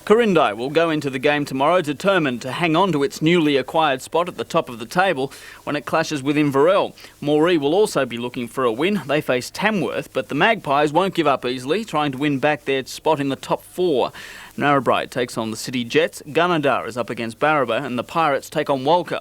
Corindi will go into the game tomorrow determined to hang on to its newly acquired spot at the top of the table when it clashes with Inverell. Moree will also be looking for a win. They face Tamworth, but the Magpies won't give up easily, trying to win back their spot in the top four. Narrabri takes on the City Jets, Gunnedah is up against Barraba, and the Pirates take on Walker.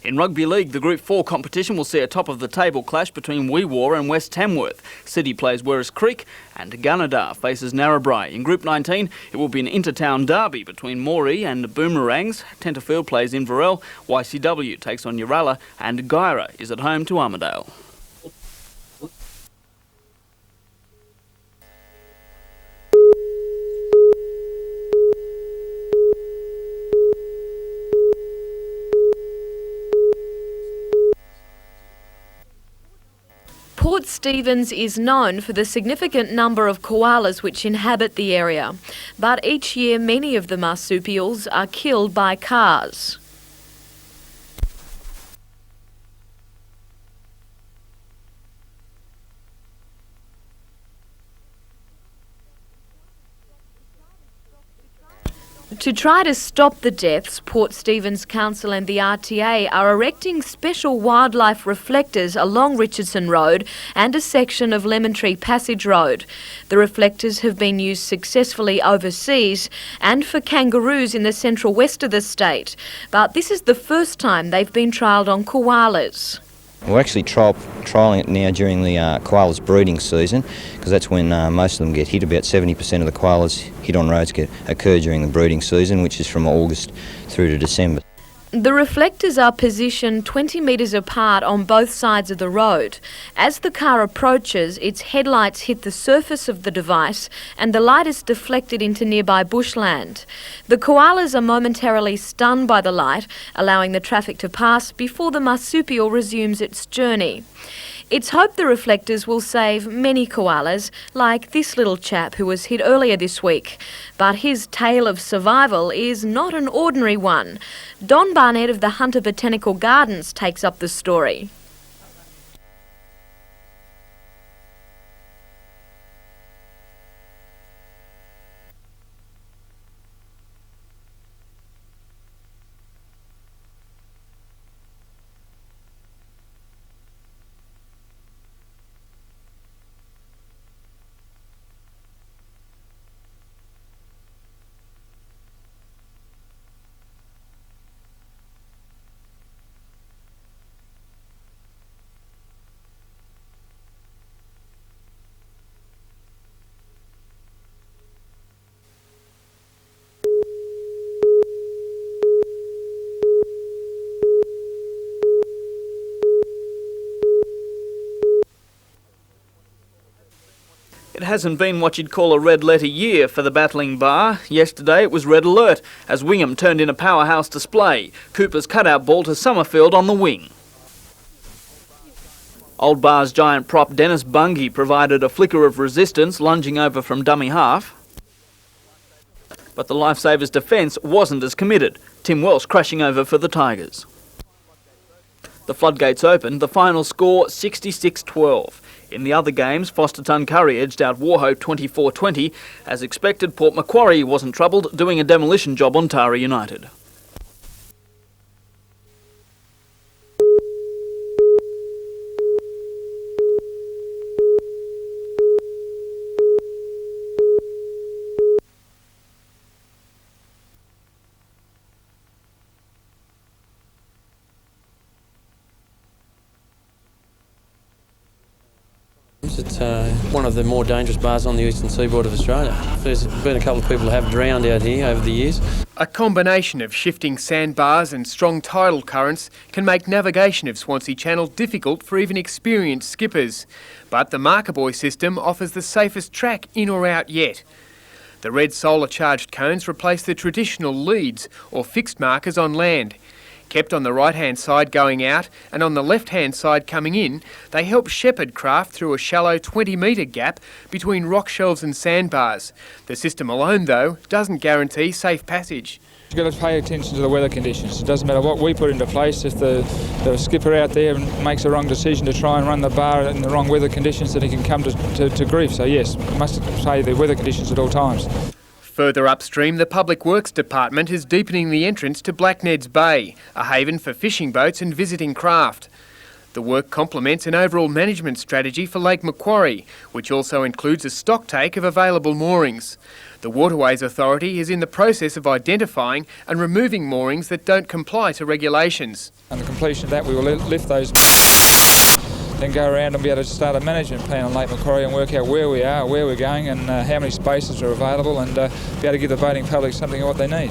In Rugby League, the Group 4 competition will see a top-of-the-table clash between Wee Waa and West Tamworth. City plays Werris Creek and Gunnedah faces Narrabri. In Group 19, it will be an inter-town derby between Moree and Boomerangs. Tenterfield plays Inverell, YCW takes on Uralla, and Guyra is at home to Armidale. Port Stephens is known for the significant number of koalas which inhabit the area, but each year many of the marsupials are killed by cars. To try to stop the deaths, Port Stephens Council and the RTA are erecting special wildlife reflectors along Richardson Road and a section of Lemon Tree Passage Road. The reflectors have been used successfully overseas and for kangaroos in the central west of the state, but this is the first time they've been trialled on koalas. We're actually trialling it now during the koalas breeding season, because that's when most of them get hit. About 70% of the koalas hit on roads occur during the breeding season, which is from August through to December. The reflectors are positioned 20 metres apart on both sides of the road. As the car approaches, its headlights hit the surface of the device and the light is deflected into nearby bushland. The koalas are momentarily stunned by the light, allowing the traffic to pass before the marsupial resumes its journey. It's hoped the reflectors will save many koalas, like this little chap who was hit earlier this week. But his tale of survival is not an ordinary one. Don Barnett of the Hunter Botanical Gardens takes up the story. It hasn't been what you'd call a red-letter year for the battling bar. Yesterday it was red alert as Wingham turned in a powerhouse display. Cooper's cutout ball to Summerfield on the wing. Old Bar's giant prop Dennis Bungie provided a flicker of resistance, lunging over from dummy half. But the Lifesavers' defence wasn't as committed. Tim Welsh crashing over for the Tigers. The floodgates opened, the final score 66-12. In the other games, Foster-Tuncurry edged out Warhope 24-20. As expected, Port Macquarie wasn't troubled, doing a demolition job on Tara United. It's one of the more dangerous bars on the eastern seaboard of Australia. There's been a couple of people who have drowned out here over the years. A combination of shifting sandbars and strong tidal currents can make navigation of Swansea Channel difficult for even experienced skippers. But the Marker Boy system offers the safest track in or out yet. The red solar-charged cones replace the traditional leads or fixed markers on land. Kept on the right-hand side going out and on the left-hand side coming in, they help shepherd craft through a shallow 20-metre gap between rock shelves and sandbars. The system alone, though, doesn't guarantee safe passage. You've got to pay attention to the weather conditions. It doesn't matter what we put into place. If the skipper out there makes a wrong decision to try and run the bar in the wrong weather conditions, then he can come to grief. So yes, we must say the weather conditions at all times. Further upstream, the Public Works Department is deepening the entrance to Blackned's Bay, a haven for fishing boats and visiting craft. The work complements an overall management strategy for Lake Macquarie, which also includes a stocktake of available moorings. The Waterways Authority is in the process of identifying and removing moorings that don't comply to regulations. On the completion of that, we will lift those, then go around and be able to start a management plan on Lake Macquarie and work out where we are, where we're going and how many spaces are available, and be able to give the boating public something of what they need.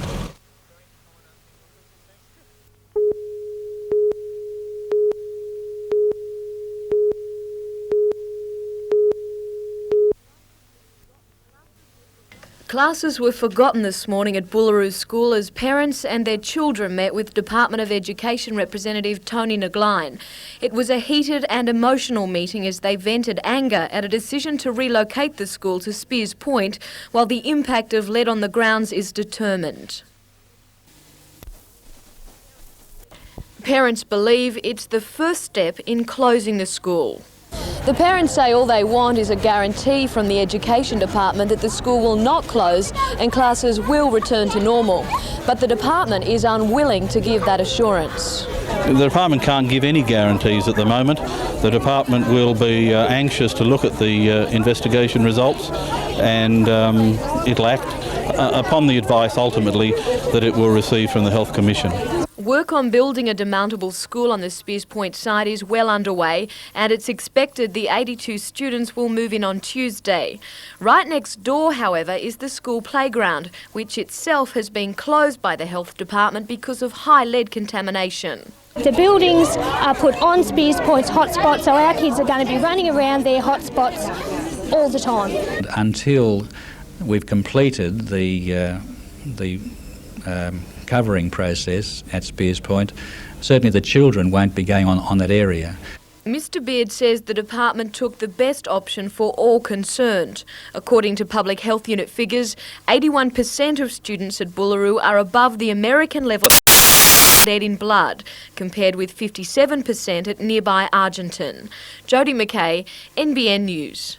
Classes were forgotten this morning at Boolaroo School as parents and their children met with Department of Education representative Tony Nagline. It was a heated and emotional meeting as they vented anger at a decision to relocate the school to Spears Point, while the impact of lead on the grounds is determined. Parents believe it's the first step in closing the school. The parents say all they want is a guarantee from the Education Department that the school will not close and classes will return to normal. But the department is unwilling to give that assurance. The department can't give any guarantees at the moment. The department will be anxious to look at the investigation results, and it'll act upon the advice ultimately that it will receive from the Health Commission. Work on building a demountable school on the Spears Point site is well underway, and it's expected the 82 students will move in on Tuesday. Right next door, however, is the school playground, which itself has been closed by the Health Department because of high lead contamination. The buildings are put on Spears Point's hotspots, so our kids are going to be running around their hotspots all the time. Until we've completed the covering process at Spears Point, certainly the children won't be going on that area. Mr Beard says the department took the best option for all concerned. According to Public Health Unit figures, 81% of students at Boolaroo are above the American level of lead in blood, compared with 57% at nearby Argenton. Jodie McKay, NBN News.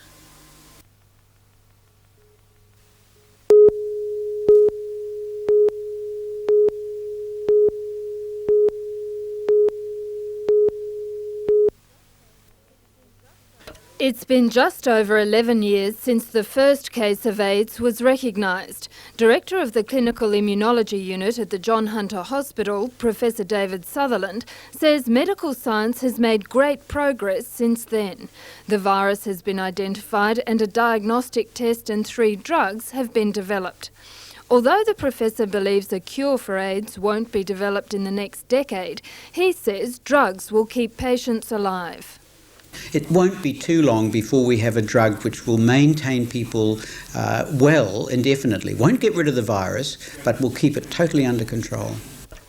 It's been just over 11 years since the first case of AIDS was recognised. Director of the Clinical Immunology Unit at the John Hunter Hospital, Professor David Sutherland, says medical science has made great progress since then. The virus has been identified and a diagnostic test and 3 drugs have been developed. Although the professor believes a cure for AIDS won't be developed in the next decade, he says drugs will keep patients alive. It won't be too long before we have a drug which will maintain people well indefinitely. Won't get rid of the virus, but will keep it totally under control.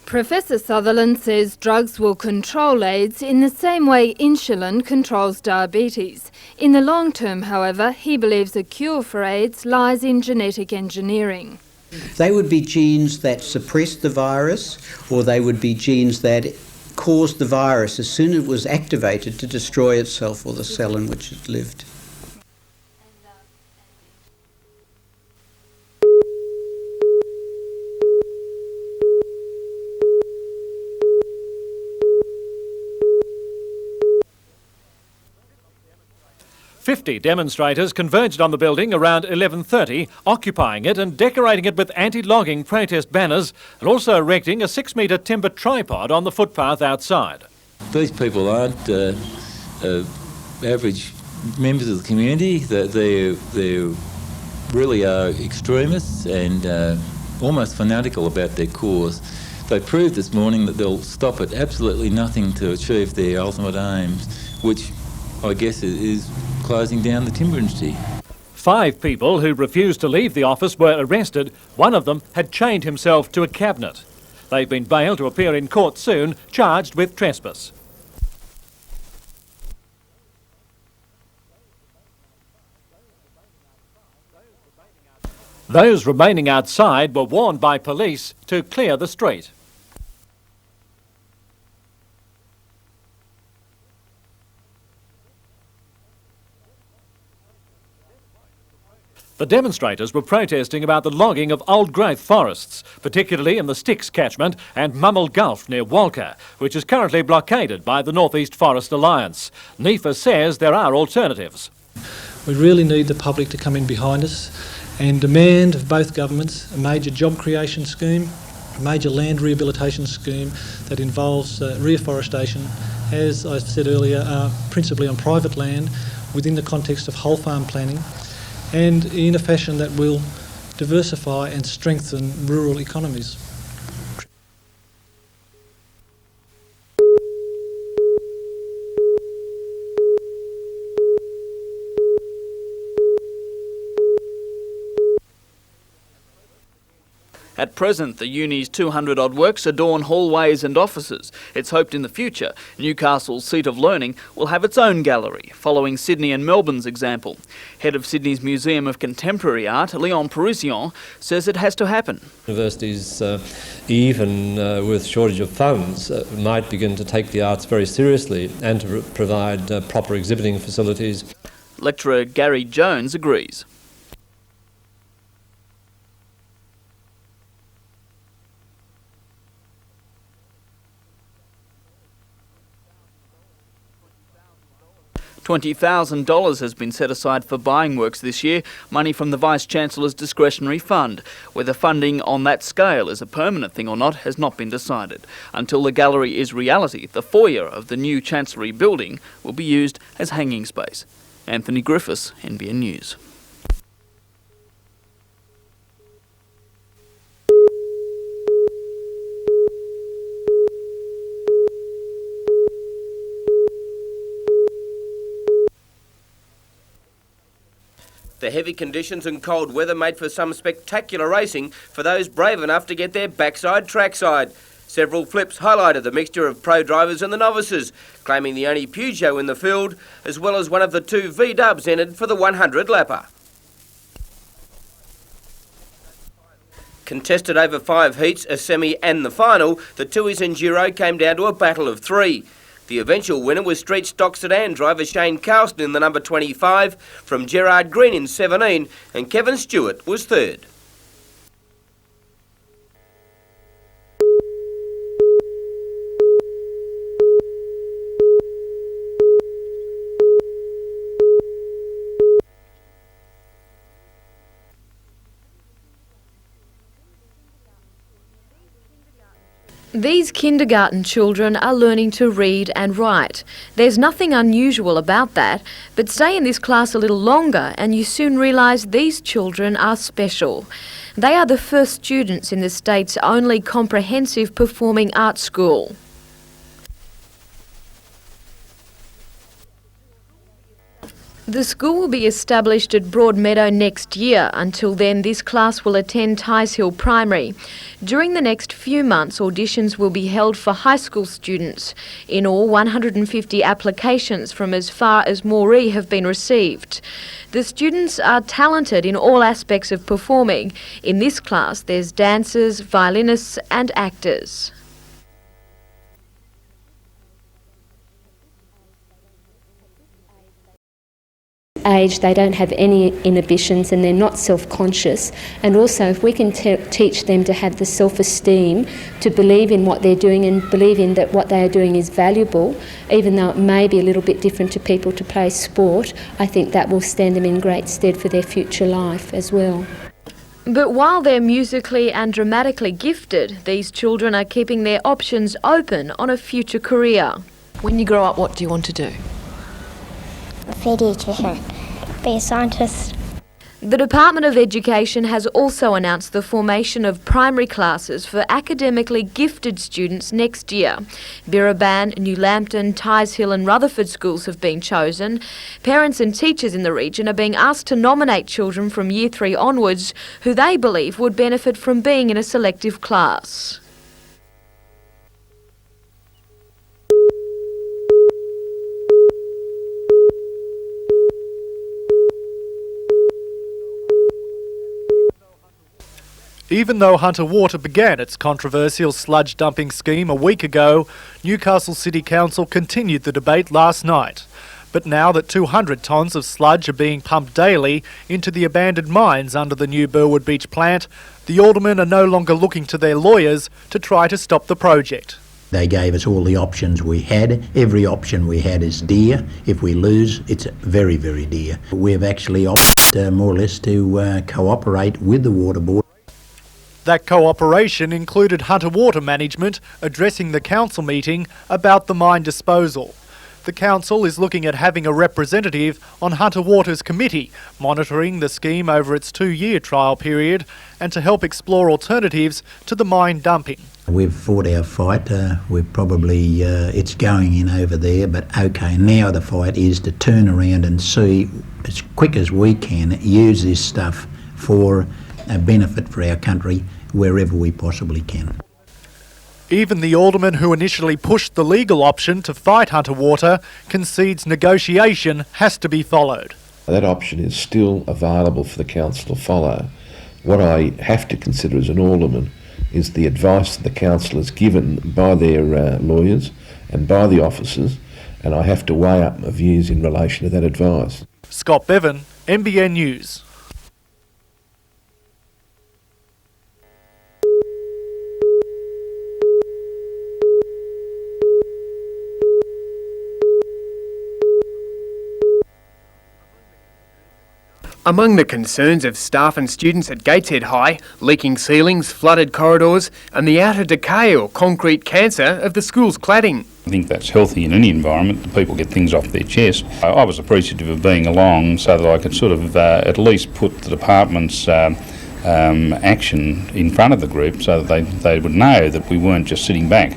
Professor Sutherland says drugs will control AIDS in the same way insulin controls diabetes. In the long term, however, he believes a cure for AIDS lies in genetic engineering. They would be genes that suppress the virus, or they would be genes that caused the virus as soon as it was activated to destroy itself or the cell in which it lived. "50 demonstrators converged on the building around 11:30, occupying it and decorating it with anti-logging protest banners, and also erecting a 6-metre timber tripod on the footpath outside. These people aren't average members of the community. They really are extremists and almost fanatical about their cause. They proved this morning that they'll stop at absolutely nothing to achieve their ultimate aims, which I guess is closing down the timber industry. 5 people who refused to leave the office were arrested. One of them had chained himself to a cabinet. They've been bailed to appear in court soon, charged with trespass. Those remaining outside were warned by police to clear the street. The demonstrators were protesting about the logging of old-growth forests, particularly in the Styx catchment and Mummel Gulf near Walker, which is currently blockaded by the North East Forest Alliance. NEFA says there are alternatives. We really need the public to come in behind us and demand of both governments a major job creation scheme, a major land rehabilitation scheme that involves reforestation, as I said earlier, principally on private land within the context of whole farm planning, and in a fashion that will diversify and strengthen rural economies. At present, the uni's 200-odd works adorn hallways and offices. It's hoped in the future, Newcastle's seat of learning will have its own gallery, following Sydney and Melbourne's example. Head of Sydney's Museum of Contemporary Art, Leon Parisian, says it has to happen. Universities, even with shortage of funds, might begin to take the arts very seriously and to provide proper exhibiting facilities. Lecturer Gary Jones agrees. $20,000 has been set aside for buying works this year, money from the Vice-Chancellor's discretionary fund. Whether funding on that scale is a permanent thing or not has not been decided. Until the gallery is reality, the foyer of the new Chancellery building will be used as hanging space. Anthony Griffiths, NBN News. The heavy conditions and cold weather made for some spectacular racing for those brave enough to get their backside trackside. Several flips highlighted the mixture of pro drivers and the novices, claiming the only Peugeot in the field, as well as one of the two V-dubs entered for the 100-lapper. Contested over 5 heats, a semi and the final, the Tui's Enduro came down to a battle of 3. The eventual winner was Street stock sedan driver Shane Carlston in the number 25, from Gerard Green in 17, and Kevin Stewart was third. These kindergarten children are learning to read and write. There's nothing unusual about that, but stay in this class a little longer and you soon realise these children are special. They are the first students in the state's only comprehensive performing arts school. The school will be established at Broadmeadow next year. Until then, this class will attend Ties Hill Primary. During the next few months, auditions will be held for high school students. In all, 150 applications from as far as Moree have been received. The students are talented in all aspects of performing. In this class, there's dancers, violinists and actors. Age, they don't have any inhibitions and they're not self-conscious, and also if we can teach them to have the self-esteem to believe in what they're doing and believe in that what they are doing is valuable, even though it may be a little bit different to people to play sport, I think that will stand them in great stead for their future life as well. But while they're musically and dramatically gifted, these children are keeping their options open on a future career. When you grow up, what do you want to do? Be a teacher, be a scientist. The Department of Education has also announced the formation of primary classes for academically gifted students next year. Birraban, New Lambton, Ties Hill and Rutherford schools have been chosen. Parents and teachers in the region are being asked to nominate children from Year 3 onwards who they believe would benefit from being in a selective class. Even though Hunter Water began its controversial sludge dumping scheme a week ago, Newcastle City Council continued the debate last night. But now that 200 tonnes of sludge are being pumped daily into the abandoned mines under the new Burwood Beach plant, the aldermen are no longer looking to their lawyers to try to stop the project. They gave us all the options we had. Every option we had is dear. If we lose, it's very, very dear. We've actually opted more or less to cooperate with the Water Board. That cooperation included Hunter Water Management addressing the council meeting about the mine disposal. The council is looking at having a representative on Hunter Water's committee, monitoring the scheme over its 2-year trial period and to help explore alternatives to the mine dumping. We've fought our fight. We've probably, it's going in over there, but okay, now the fight is to turn around and see as quick as we can use this stuff for a benefit for our country wherever we possibly can. Even the alderman who initially pushed the legal option to fight Hunter Water concedes negotiation has to be followed. That option is still available for the council to follow. What I have to consider as an alderman is the advice that the council is given by their lawyers and by the officers, and I have to weigh up my views in relation to that advice. Scott Bevan, NBN News. Among the concerns of staff and students at Gateshead High, leaking ceilings, flooded corridors and the outer decay or concrete cancer of the school's cladding. I think that's healthy in any environment, that people get things off their chest. I was appreciative of being along so that I could sort of at least put the department's action in front of the group so that they would know that we weren't just sitting back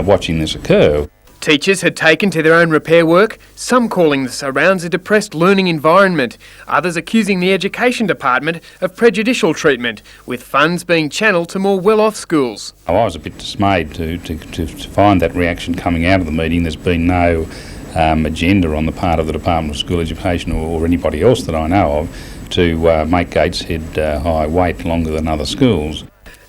watching this occur. Teachers had taken to their own repair work, some calling the surrounds a depressed learning environment, others accusing the Education Department of prejudicial treatment, with funds being channelled to more well-off schools. I was a bit dismayed to find that reaction coming out of the meeting. There's been no agenda on the part of the Department of School Education or anybody else that I know of to make Gateshead High wait longer than other schools.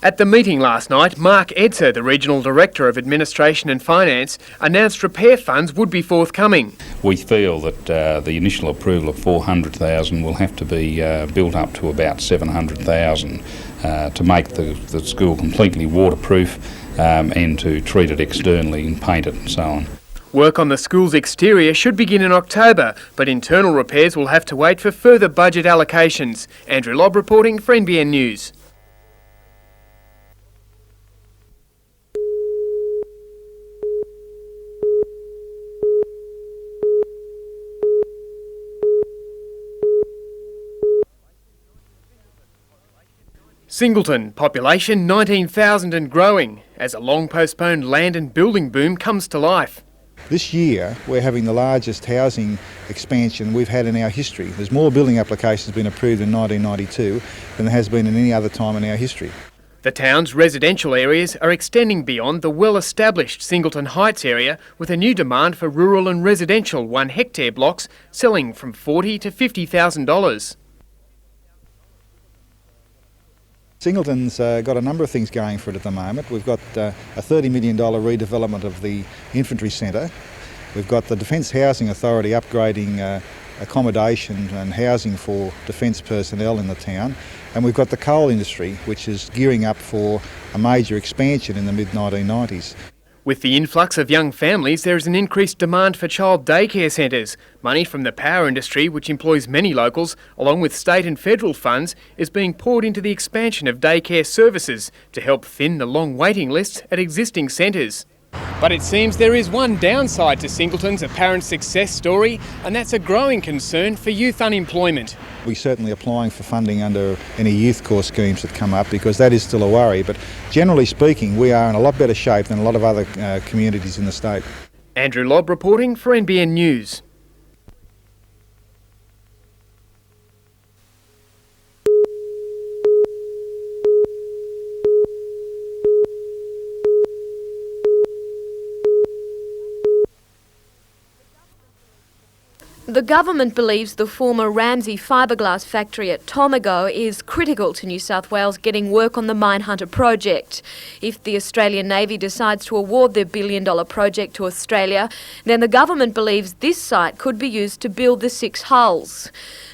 At the meeting last night, Mark Edser, the Regional Director of Administration and Finance, announced repair funds would be forthcoming. We feel that the initial approval of $400,000 will have to be built up to about $700,000 to make the school completely waterproof and to treat it externally and paint it and so on. Work on the school's exterior should begin in October, but internal repairs will have to wait for further budget allocations. Andrew Lobb reporting for NBN News. Singleton, population 19,000 and growing, as a long-postponed land and building boom comes to life. This year we're having the largest housing expansion we've had in our history. There's more building applications been approved in 1992 than there has been in any other time in our history. The town's residential areas are extending beyond the well-established Singleton Heights area, with a new demand for rural and residential 1 hectare blocks selling from $40,000 to $50,000. Singleton's got a number of things going for it at the moment. We've got a $30 million redevelopment of the Infantry Centre. We've got the Defence Housing Authority upgrading accommodation and housing for defence personnel in the town. And we've got the coal industry, which is gearing up for a major expansion in the mid-1990s. With the influx of young families, there is an increased demand for child daycare centres. Money from the power industry, which employs many locals, along with state and federal funds, is being poured into the expansion of daycare services to help thin the long waiting lists at existing centres. But it seems there is one downside to Singleton's apparent success story, and that's a growing concern for youth unemployment. We're certainly applying for funding under any youth corps schemes that come up, because that is still a worry. But generally speaking, we are in a lot better shape than a lot of other communities in the state. Andrew Lobb reporting for NBN News. The government believes the former Ramsay fiberglass factory at Tomago is critical to New South Wales getting work on the Minehunter project. If the Australian Navy decides to award their billion-dollar project to Australia, then the government believes this site could be used to build the 6 hulls.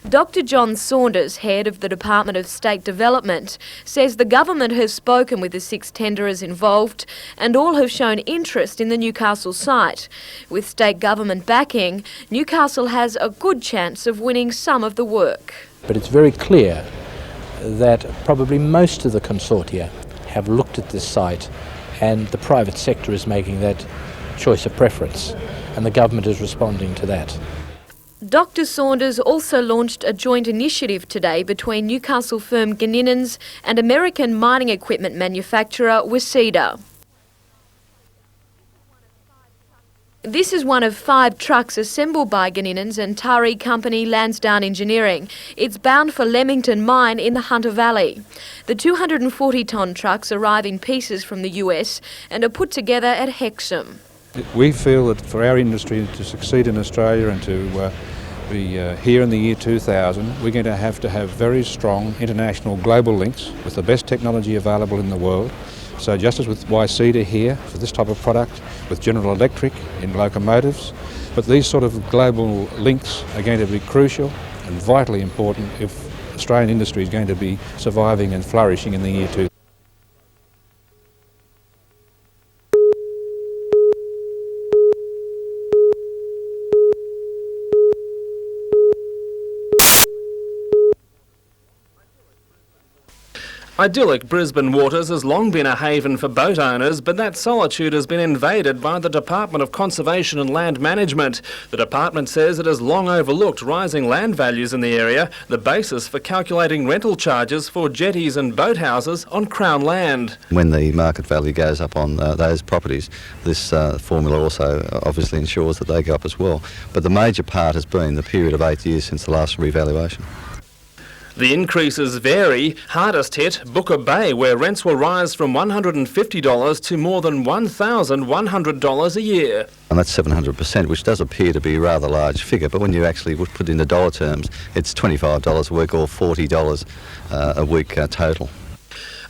Dr John Saunders, head of the Department of State Development, says the government has spoken with the 6 tenderers involved and all have shown interest in the Newcastle site. With state government backing, Newcastle has a good chance of winning some of the work. But it's very clear that probably most of the consortia have looked at this site and the private sector is making that choice of preference and the government is responding to that. Dr Saunders also launched a joint initiative today between Newcastle firm Ganninons and American mining equipment manufacturer Waseda. This is one of 5 trucks assembled by Ganninons and Tari company Lansdowne Engineering. It's bound for Leamington Mine in the Hunter Valley. The 240-tonne trucks arrive in pieces from the US and are put together at Hexham. We feel that for our industry to succeed in Australia and to be here in the year 2000, we're going to have very strong international global links with the best technology available in the world. So just as with Waseda here for this type of product, with General Electric in locomotives, but these sort of global links are going to be crucial and vitally important if Australian industry is going to be surviving and flourishing in the year 2000. Idyllic Brisbane waters has long been a haven for boat owners, but that solitude has been invaded by the Department of Conservation and Land Management. The department says it has long overlooked rising land values in the area, the basis for calculating rental charges for jetties and boathouses on Crown land. When the market value goes up on those properties, this formula also obviously ensures that they go up as well. But the major part has been the period of 8 years since the last revaluation. The increases vary. Hardest hit, Booker Bay, where rents will rise from $150 to more than $1,100 a year. And that's 700%, which does appear to be a rather large figure, but when you actually put it into dollar terms, it's $25 a week or $40 a week total.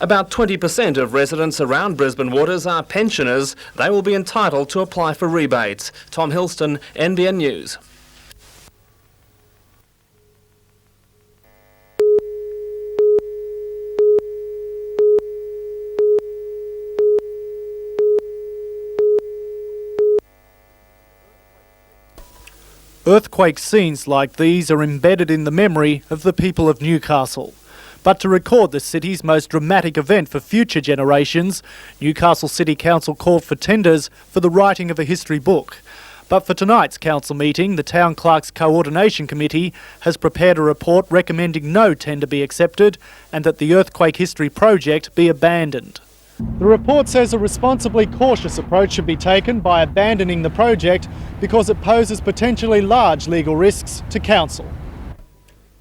About 20% of residents around Brisbane waters are pensioners. They will be entitled to apply for rebates. Tom Hilston, NBN News. Earthquake scenes like these are embedded in the memory of the people of Newcastle. But to record the city's most dramatic event for future generations, Newcastle City Council called for tenders for the writing of a history book. But for tonight's council meeting, the Town Clerks Coordination Committee has prepared a report recommending no tender be accepted and that the earthquake history project be abandoned. The report says a responsibly cautious approach should be taken by abandoning the project because it poses potentially large legal risks to council.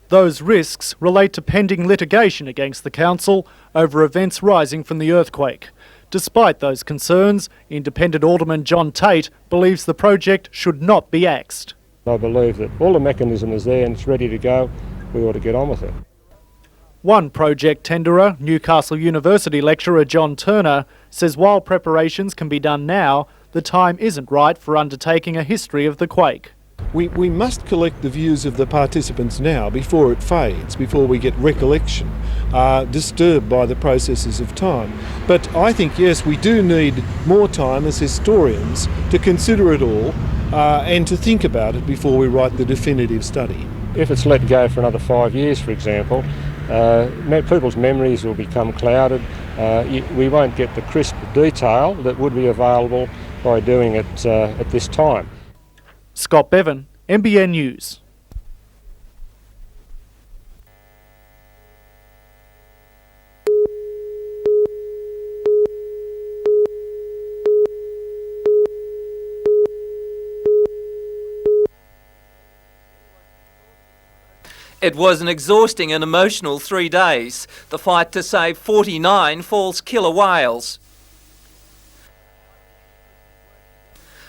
Those risks relate to pending litigation against the council over events rising from the earthquake. Despite those concerns, Independent Alderman John Tate believes the project should not be axed. I believe that all the mechanism is there and it's ready to go. We ought to get on with it. One project tenderer, Newcastle University lecturer John Turner, says while preparations can be done now, the time isn't right for undertaking a history of the quake. We must collect the views of the participants now before it fades, before we get recollection disturbed by the processes of time. But I think, yes, we do need more time as historians to consider it all and to think about it before we write the definitive study. If it's let go for another 5 years, for example, people's memories will become clouded. We won't get the crisp detail that would be available by doing it at this time. Scott Bevan, NBN News. It was an exhausting and emotional 3 days, the fight to save 49 false killer whales.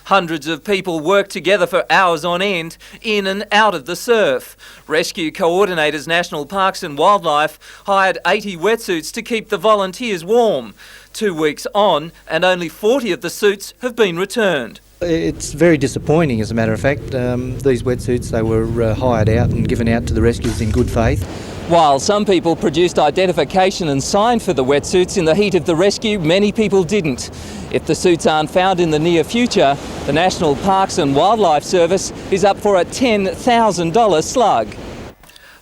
Hundreds of people worked together for hours on end, in and out of the surf. Rescue coordinators National Parks and Wildlife hired 80 wetsuits to keep the volunteers warm. 2 weeks on, and only 40 of the suits have been returned. It's very disappointing, as a matter of fact. These wetsuits, they were hired out and given out to the rescuers in good faith. While some people produced identification and signed for the wetsuits in the heat of the rescue, many people didn't. If the suits aren't found in the near future, the National Parks and Wildlife Service is up for a $10,000 slug.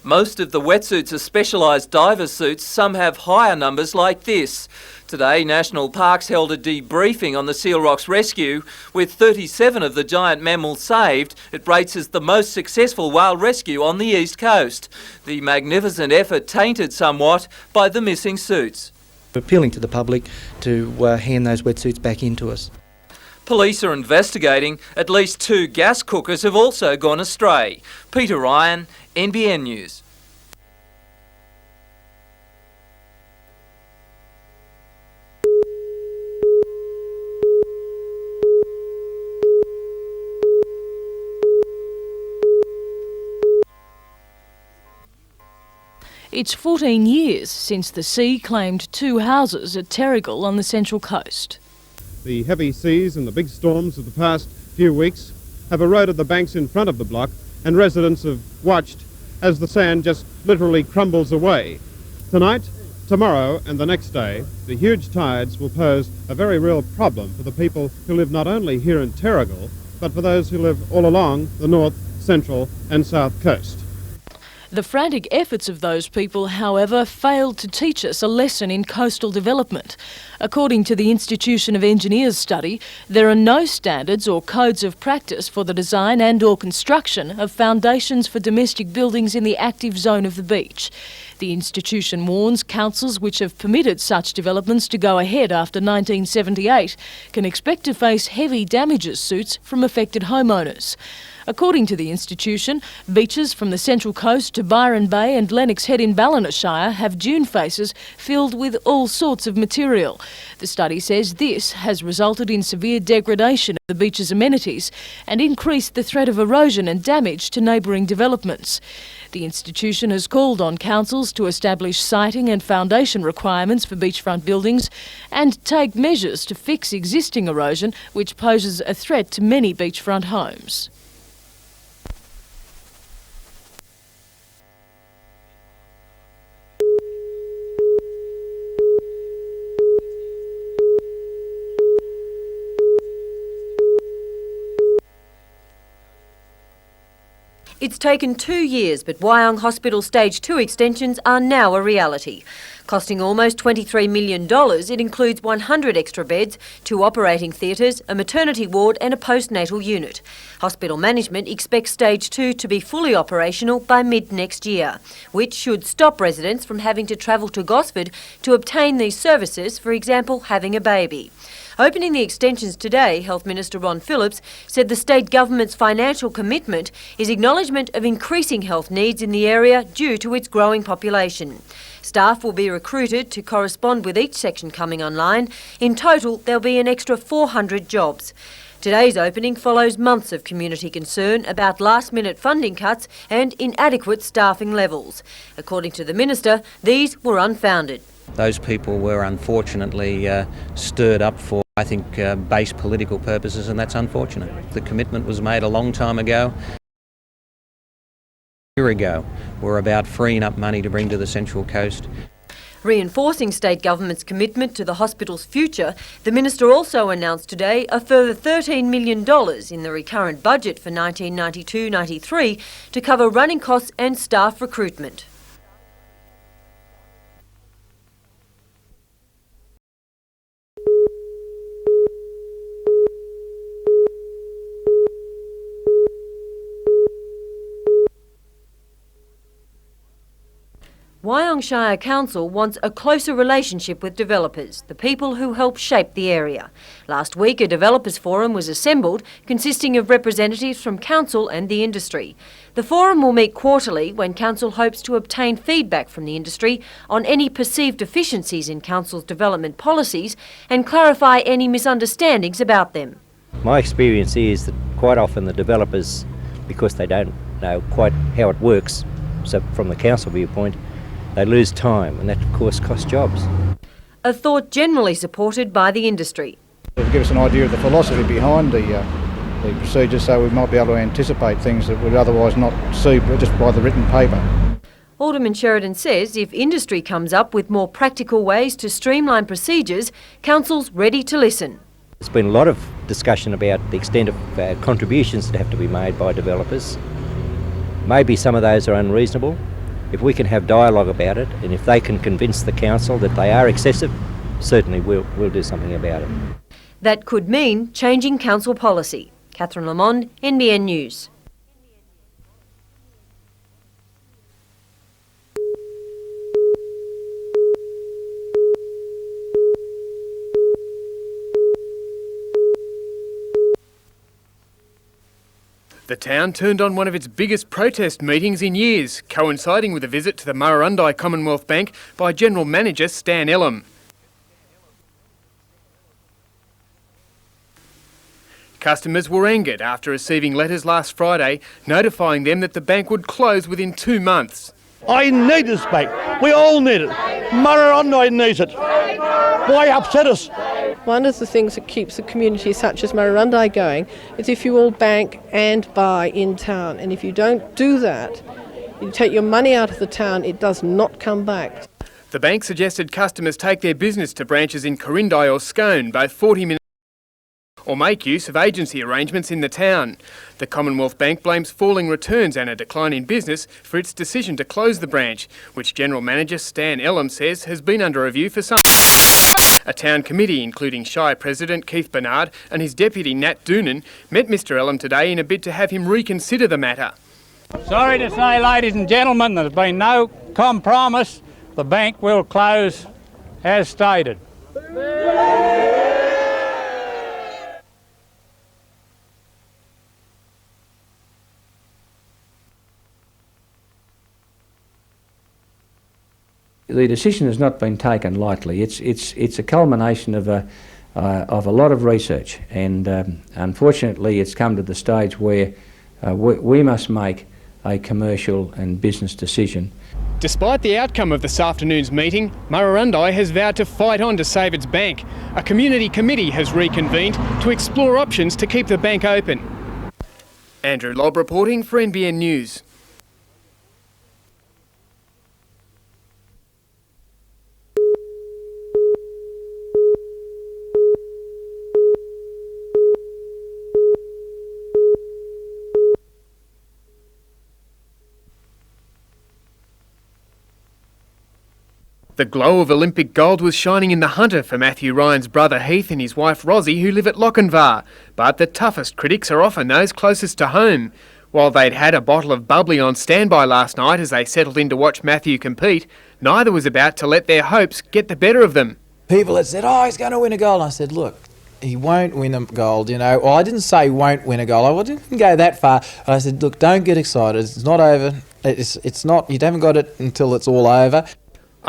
Most of the wetsuits are specialised diver suits. Some have higher numbers like this. Today, National Parks held a debriefing on the Seal Rocks rescue. With 37 of the giant mammals saved, it rates as the most successful whale rescue on the East Coast. The magnificent effort tainted somewhat by the missing suits. Appealing to the public to hand those wetsuits back in to us. Police are investigating. At least 2 gas cookers have also gone astray. Peter Ryan, NBN News. It's 14 years since the sea claimed 2 houses at Terrigal on the Central Coast. The heavy seas and the big storms of the past few weeks have eroded the banks in front of the block, and residents have watched as the sand just literally crumbles away. Tonight, tomorrow and the next day, the huge tides will pose a very real problem for the people who live not only here in Terrigal, but for those who live all along the north, central and south coast. The frantic efforts of those people, however, failed to teach us a lesson in coastal development. According to the Institution of Engineers study, there are no standards or codes of practice for the design and/or construction of foundations for domestic buildings in the active zone of the beach. The institution warns councils which have permitted such developments to go ahead after 1978 can expect to face heavy damages suits from affected homeowners. According to the institution, beaches from the Central Coast to Byron Bay and Lennox Head in Ballina have dune faces filled with all sorts of material. The study says this has resulted in severe degradation of the beach's amenities and increased the threat of erosion and damage to neighbouring developments. The institution has called on councils to establish siting and foundation requirements for beachfront buildings and take measures to fix existing erosion, which poses a threat to many beachfront homes. It's taken 2 years, but Wyong Hospital Stage 2 extensions are now a reality. Costing almost $23 million, it includes 100 extra beds, 2 operating theatres, a maternity ward and a postnatal unit. Hospital management expects Stage 2 to be fully operational by mid-next year, which should stop residents from having to travel to Gosford to obtain these services, for example, having a baby. Opening the extensions today, Health Minister Ron Phillips said the state government's financial commitment is acknowledgement of increasing health needs in the area due to its growing population. Staff will be recruited to correspond with each section coming online. In total, there'll be an extra 400 jobs. Today's opening follows months of community concern about last-minute funding cuts and inadequate staffing levels. According to the Minister, these were unfounded. Those people were unfortunately stirred up for, I think, base political purposes, and that's unfortunate. The commitment was made a long time ago. A year ago, we're about freeing up money to bring to the Central Coast. Reinforcing state government's commitment to the hospital's future, the Minister also announced today a further $13 million in the recurrent budget for 1992-93 to cover running costs and staff recruitment. Wyong Shire Council wants a closer relationship with developers, the people who help shape the area. Last week, a developers forum was assembled, consisting of representatives from council and the industry. The forum will meet quarterly when council hopes to obtain feedback from the industry on any perceived deficiencies in council's development policies and clarify any misunderstandings about them. My experience is that quite often the developers, because they don't know quite how it works, so from the council viewpoint, they lose time, and that of course costs jobs. A thought generally supported by the industry. It'll give us an idea of the philosophy behind the procedure, so we might be able to anticipate things that we'd otherwise not see just by the written paper. Alderman Sheridan says if industry comes up with more practical ways to streamline procedures, council's ready to listen. There's been a lot of discussion about the extent of contributions that have to be made by developers. Maybe some of those are unreasonable. If we can have dialogue about it, and if they can convince the council that they are excessive, certainly we'll do something about it. That could mean changing council policy. Catherine Lamond, NBN News. The town turned on one of its biggest protest meetings in years, coinciding with a visit to the Murrurundi Commonwealth Bank by General Manager Stan Ellam. Customers were angered after receiving letters last Friday notifying them that the bank would close within 2 months. I need this bank. We all need it. Murrurundi needs it. Why upset us? One of the things that keeps a community such as Murrurundi going is if you all bank and buy in town. And if you don't do that, you take your money out of the town, it does not come back. The bank suggested customers take their business to branches in Corindi or Scone, both 40 minutes, or make use of agency arrangements in the town. The Commonwealth Bank blames falling returns and a decline in business for its decision to close the branch, which General Manager Stan Ellam says has been under review for some. A town committee, including Shire President Keith Bernard and his deputy Nat Doonan, met Mr Ellam today in a bid to have him reconsider the matter. Sorry to say, ladies and gentlemen, there's been no compromise. The bank will close as stated. The decision has not been taken lightly. It's a culmination of a lot of research, and unfortunately, it's come to the stage where we must make a commercial and business decision. Despite the outcome of this afternoon's meeting, Murrurundi has vowed to fight on to save its bank. A community committee has reconvened to explore options to keep the bank open. Andrew Lobb reporting for NBN News. The glow of Olympic gold was shining in the Hunter for Matthew Ryan's brother Heath and his wife Rosie, who live at Lochinvar. But the toughest critics are often those closest to home. While they'd had a bottle of bubbly on standby last night as they settled in to watch Matthew compete, neither was about to let their hopes get the better of them. People had said, oh, he's going to win a gold. And I said, look, he won't win a gold, you know. Well, I didn't say he won't win a gold. I didn't go that far. I said, look, don't get excited. It's not over. It's not, you haven't got it until it's all over.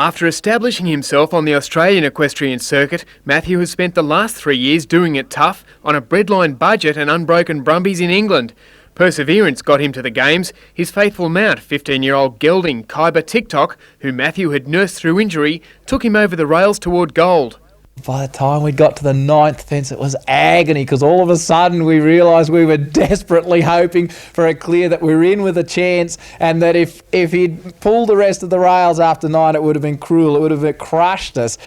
After establishing himself on the Australian equestrian circuit, Matthew has spent the last 3 years doing it tough on a breadline budget and unbroken brumbies in England. Perseverance got him to the Games. His faithful mount, 15-year-old gelding Khyber TikTok, who Matthew had nursed through injury, took him over the rails toward gold. By the time we got to the 9th fence, it was agony, because all of a sudden we realised we were desperately hoping for a clear, that we were in with a chance, and that if he'd pulled the rest of the rails after 9, it would have been cruel. It would have crushed us.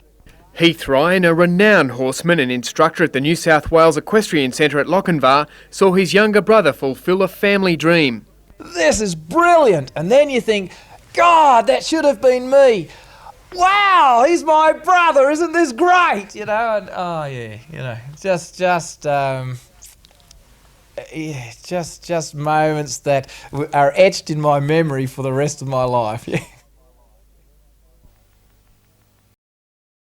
Heath Ryan, a renowned horseman and instructor at the New South Wales Equestrian Centre at Lochinvar, saw his younger brother fulfil a family dream. This is brilliant. And then you think, God, that should have been me. Wow, he's my brother, isn't this great? You know, and oh yeah, you know, just moments that are etched in my memory for the rest of my life. Yeah.